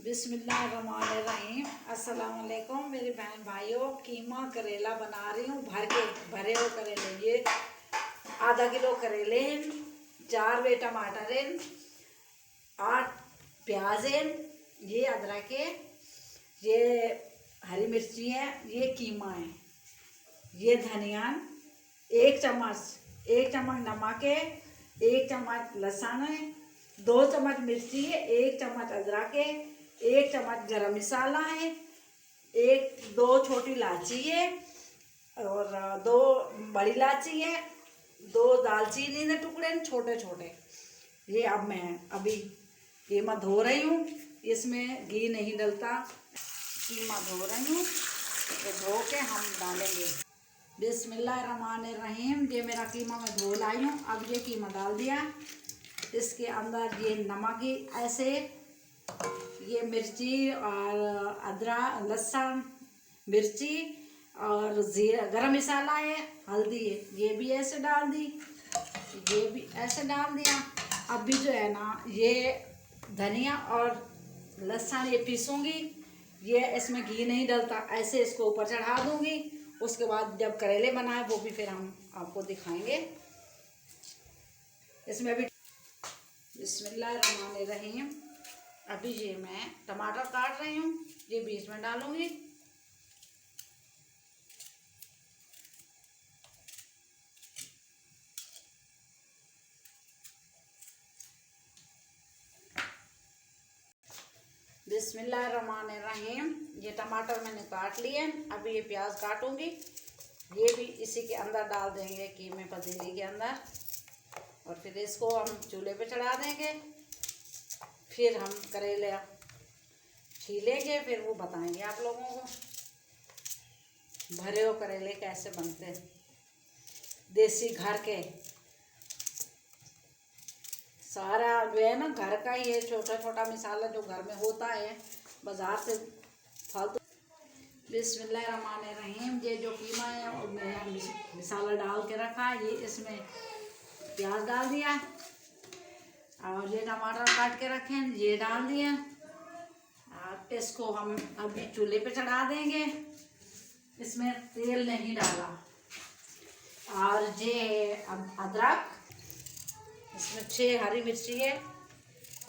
बिस्मिल्लाहिर्रहमानिर्रहीम। अस्सलाम वालेकुम मेरे बहन भाइयों। कीमा करेला बना रही हूँ भरे हुए करेले। ये आधा किलो करेले हैं, 4 वे टमाटर हैं, 8 प्याज हैं, ये अदरक है, ये हरी मिर्ची है, ये कीमा है, ये धनिया, 1 चम्मच नमक है, 1 चम्मच लहसुन है, 2 चम्मच मिर्ची है, 1 चम्मच अदरक है, 1 चम्मच गरम मसाला है, 2 छोटी इलायची है और 2 बड़ी इलायची है, 2 दालचीनी के टुकड़े छोटे छोटे। ये अब मैं अभी कीमा धो रही हूँ, इसमें घी नहीं डलता। कीमा धो रही हूँ, तो धो के हम डालेंगे। बिस्मिल्लाहिर्रहमानिर्रहीम। ये मेरा कीमा मैं धो लाई हूँ। अब ये कीमा डाल दिया। इसके अंदर ये नमक ही ऐसे, ये मिर्ची और अदरक लहसुन मिर्ची और जीरा गरम मसाला है, हल्दी है, ये भी ऐसे डाल दी, ये भी ऐसे डाल दिया। अभी जो है ना ये धनिया और लहसुन ये पीसूंगी। ये इसमें घी नहीं डलता, ऐसे इसको ऊपर चढ़ा दूंगी। उसके बाद जब करेले बनाए वो भी फिर हम आपको दिखाएंगे। इसमें भी बिस्मिल्लाहिर्रहमानिर्रहीम। अभी ये मैं टमाटर काट रही हूँ, ये बीच में डालूंगी। बिस्मिल्लाहिर्रहमानिर्रहीम। ये टमाटर मैंने काट लिए। अभी ये प्याज काटूंगी, ये भी इसी के अंदर डाल देंगे, कीमे पतीली के अंदर, और फिर इसको हम चूल्हे पे चढ़ा देंगे। फिर हम करेले छीलेंगे, फिर वो बताएंगे आप लोगों को भरे हुए करेले कैसे बनते हैं, देसी घर के। सारा जो है ना घर का ही है, छोटा छोटा मसाला जो घर में होता है, बाजार से फालतू। बिस्मिल्लाहिर्रहमानिर्रहीम। ये जो कीमा है उसमें मसाला डाल के रखा है, ये इसमें प्याज डाल दिया और ये टमाटर काट के रखे हैं ये डाल दिया। और इसको हम अभी चूल्हे पे चढ़ा देंगे। इसमें तेल नहीं डाला। और ये अदरक, इसमें 6 हरी मिर्ची है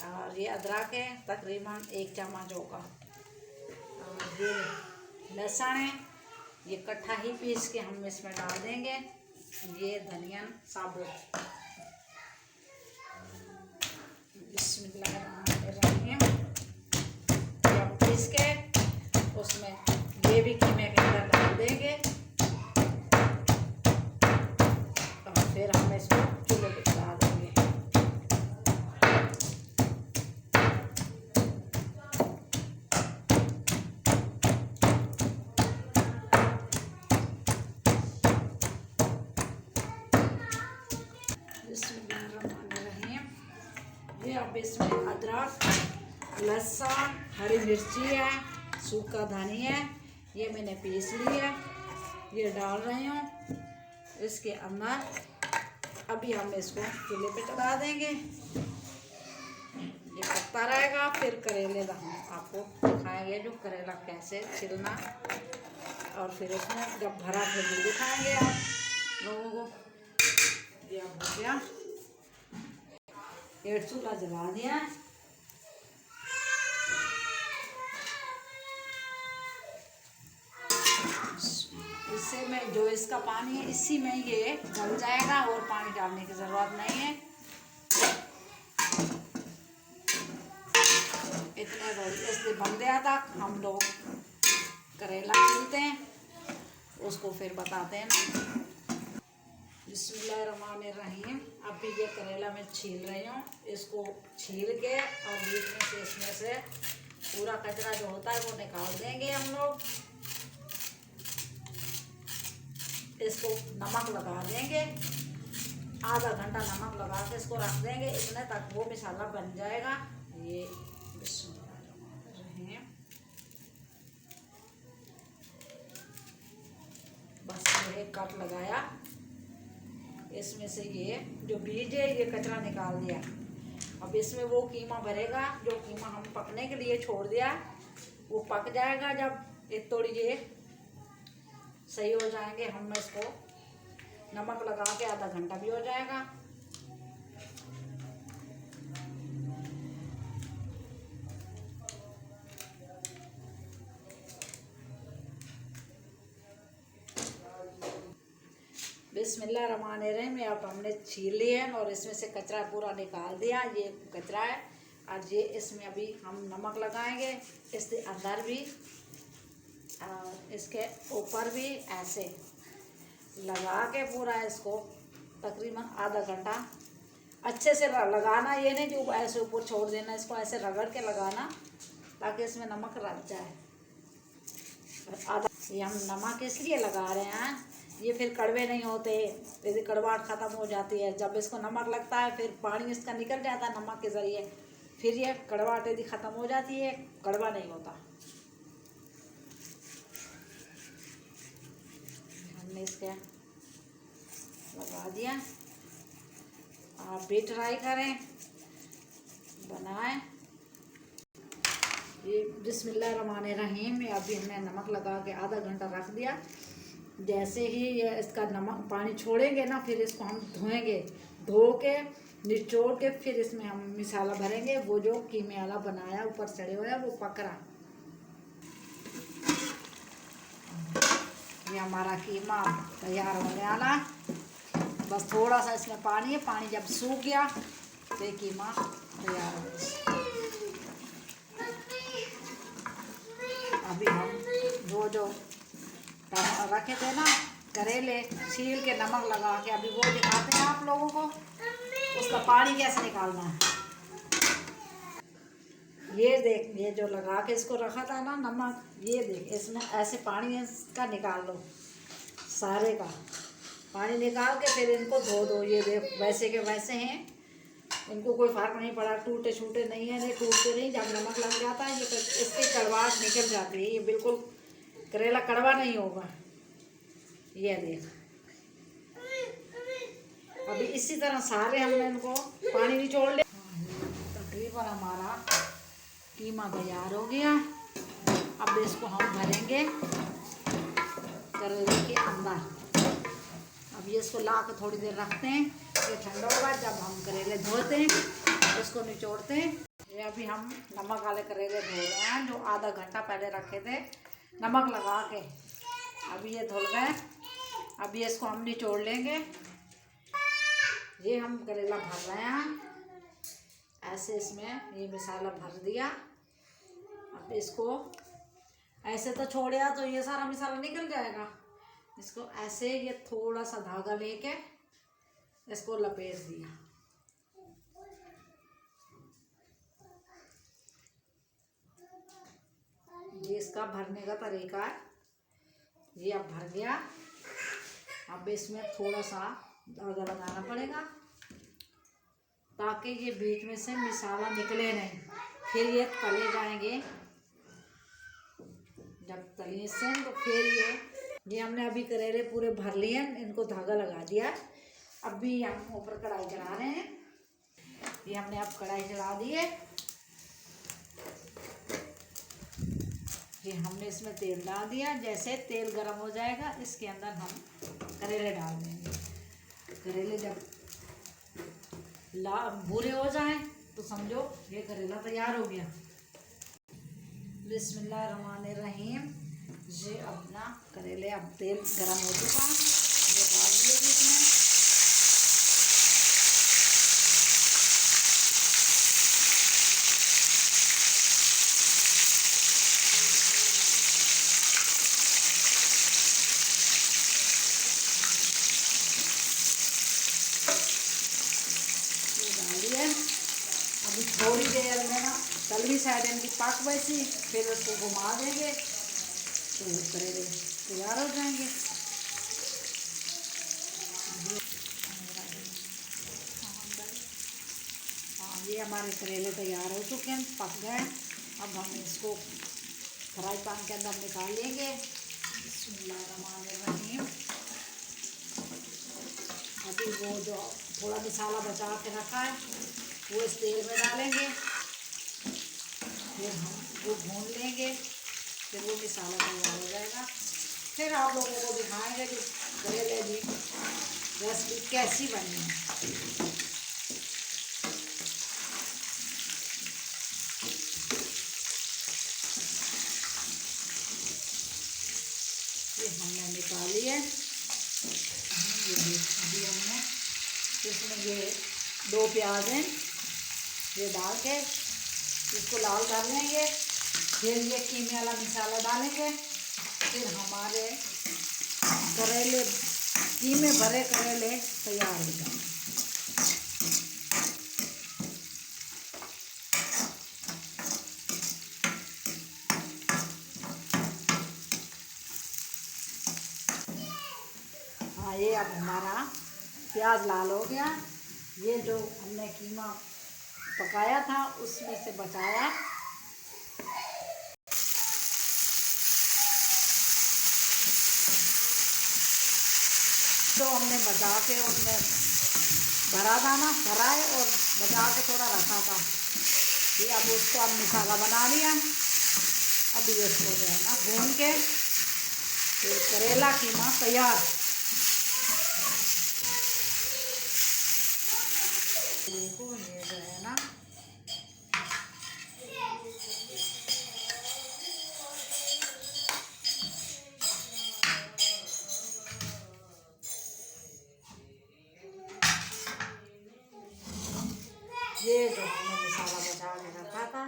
और ये अदरक है तकरीबन 1 चम्मच होगा। और ये लहसुन है, ये कट्ठा ही पीस के हम इसमें डाल देंगे। ये धनिया साबुत। बिस्मिल्लाहिर्रहमानिर्रहीम। ये पीस के उसमें ये भी कीमे के अंदर डाल देंगे और फिर हम इसको चूल्हे पे चढ़ा देंगे। बिस्मिल्लाहिर्रहमानिर्रहीम। ये अब इसमें अदरक लहसुन हरी मिर्ची है, सूखा धनिया है, ये मैंने पीस ली है, ये डाल रही हूँ इसके अंदर। अभी हम इसको चूल्हे पे चढ़ा देंगे, ये पकता रहेगा। फिर करेले हम आपको दिखाएंगे जो करेला कैसे छिलना, और फिर इसमें जब भरा फिर भी दिखाएंगे आप लोगों को। ये अब हो गया, ये चूल्हा जला दिया। इससे में जो इसका पानी है इसी में ये गल जाएगा और पानी डालने की ज़रूरत नहीं है। इतने इसलिए बन गया था। हम लोग करेला छीलते हैं, उसको फिर बताते हैं ना। बिस्मिल्लाहिर्रहमानिर्रहीम। अभी ये करेला मैं छील रही हूँ, इसको छील के और बीच में से इसमें से पूरा कचरा जो होता है वो निकाल देंगे हम लोग। इसको नमक लगा देंगे, आधा घंटा नमक लगा के इसको रख देंगे, इतने तक वो मसाला बन जाएगा। ये बिस्मिल्लाहिर्रहमानिर्रहीम। बस ये कट लगाया, इसमें से ये जो बीज है ये कचरा निकाल दिया अब इसमें वो कीमा भरेगा जो कीमा हम पकने के लिए छोड़ दिया, वो पक जाएगा। जब एक थोड़ी ये सही हो जाएंगे, हम इसको नमक लगा के आधा घंटा भी हो जाएगा। बिस्मिल्लाहिर्रहमानिर्रहीम। अब हमने छील लिए हैं और इसमें से कचरा पूरा निकाल दिया। ये कचरा है और ये इसमें अभी हम नमक लगाएंगे, इसके अंदर भी और इसके ऊपर भी ऐसे लगा के पूरा इसको तकरीबन आधा घंटा अच्छे से लगाना। ये नहीं कि ऐसे ऊपर छोड़ देना, इसको ऐसे रगड़ के लगाना ताकि इसमें नमक रच जाए। आधा ये हम नमक इसलिए लगा रहे हैं, ये फिर कड़वे नहीं होते, यदि कड़वाहट ख़त्म हो जाती है। जब इसको नमक लगता है फिर पानी इसका निकल जाता है नमक के ज़रिए, फिर ये कड़वाहट यदि ख़त्म हो जाती है, कड़वा नहीं होता। हमने इसके लगा दिया। आप भी ट्राई करें, बनाएं। ये बिस्मिल्लाहिर्रहमानिर्रहीम में अभी हमने नमक लगा के आधा घंटा रख दिया। जैसे ही ये इसका नमक पानी छोड़ेंगे ना, फिर इसको हम धोएंगे, धो के निचोड़ के फिर इसमें हम मसाला भरेंगे। वो जो कीमे वाला बनाया ऊपर चढ़े हुए वो पकड़ा। ये हमारा कीमा तैयार होने वाला, बस थोड़ा सा इसमें पानी है। पानी जब सूख गया तो ये कीमा तैयार हो गया। अभी हम जो रखे थे ना करेले, छील के नमक लगा के, अभी वो दिखाते हैं आप लोगों को उसका पानी कैसे निकालना है। ये देख, ये जो लगा के इसको रखा था ना नमक, ये देख इसमें ऐसे पानी इसका निकाल लो, सारे का पानी निकाल के फिर इनको धो दो। ये देख वैसे के वैसे हैं, इनको कोई फर्क नहीं पड़ा, टूटे छूटे नहीं है, नहीं टूटते नहीं। जब नमक लग जाता है ये इसकी कड़वाहट निकल जाती है, ये बिल्कुल करेला कड़वा नहीं होगा। ये देख, अभी इसी तरह सारे हमने इनको पानी निचोड़ लिया। तकरीबन हमारा कीमा तैयार हो गया। अब इसको हम भरेंगे करेले के अंदर। अब ये इसको ला के थोड़ी देर रखते हैं, ये ठंडा होगा। जब हम करेले धोते हैं उसको निचोड़ते हैं। ये अभी हम नमक वाले करेले धो रहे हैं जो आधा घंटा पहले रखे थे नमक लगा के। अभी ये धुल गए। अभी इसको हम निचोड़ लेंगे। ये हम करेला भर रहे हैं ऐसे, इसमें ये मसाला भर दिया। अब इसको ऐसे तो छोड़िया तो ये सारा मसाला निकल जाएगा। इसको ऐसे ये थोड़ा सा धागा लेके इसको लपेट दिया। ये इसका भरने का तरीका है। ये अब भर गया। अब इसमें थोड़ा सा धागा लगाना पड़ेगा ताकि ये बीच में से मसाला निकले नहीं, फिर ये तले जाएंगे। जब तले से तो फिर ये हमने अभी करेले पूरे भर लिए, इनको धागा लगा दिया। अब भी हम ऊपर कढ़ाई चढ़ा रहे हैं। ये हमने अब कढ़ाई चढ़ा दी है। ये हमने इसमें तेल डाल दिया। जैसे तेल गर्म हो जाएगा इसके अंदर हम करेले डाल देंगे। करेले जब भूरे हो जाएं तो समझो ये करेला तैयार हो गया। बिस्मिल्लाहिर्रहमानिर्रहीम। ये अपना करेले, अब तेल गर्म हो चुका, ये डाल दिए इसमें। अभी थोड़ी देर में ना तलवी साइड इनकी पक वैसी, फिर उसको घुमा देंगे तो करेले तैयार हो जाएंगे। हाँ, ये हमारे करेले तैयार हो चुके हैं, पक गए। अब हम इसको फ्राई पैन के अंदर निकाल लेंगे। बिस्मिल्लाहिर्रहमानिर्रहीम। बाकी वो जो थोड़ा मसाला बचा के रखा है वो इस तेल में डालेंगे, फिर हम वो भून लेंगे, फिर वो मसाला तैयार हो जाएगा। फिर आप लोगों को दिखाएंगे कि करेले की रेसिपी कैसी बनी है। ये हमने निकाली है, ये अभी हमने इसमें ये 2 प्याज हैं, ये डाल के इसको लाल कर लेंगे। फिर ये कीमे वाला मसाला डालेंगे, फिर हमारे करेले कीमे भरे करेले तैयार हो जाएंगे। हाँ, ये अब हमारा प्याज लाल हो गया। ये जो हमने कीमा पकाया था उसमें से बचाया तो हमने बचा के उसमें भरा था ना, भरा है और बचा के थोड़ा रखा था। ये अब उसको अब मसाला बना लिया। अब ये इसको जो है ना भून के फिर करेला कीमा तैयार। देखो ये जो है ना ये जो हमने मसाला बचा के रखा था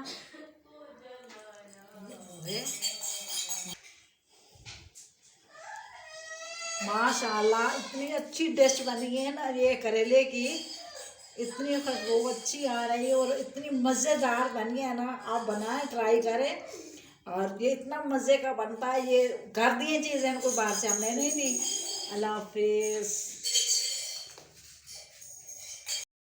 ये माशाल्लाह इतनी अच्छी डिश बनी है ना ये करेले की, इतनी खुशबू अच्छी आ रही है और इतनी मज़ेदार बनी है ना। आप बनाएं, ट्राई करें। और ये इतना मज़े का बनता है, ये घर दी चीज़ें, इनको बाहर से हमने नहीं दी। अल्लाह हाफिज़।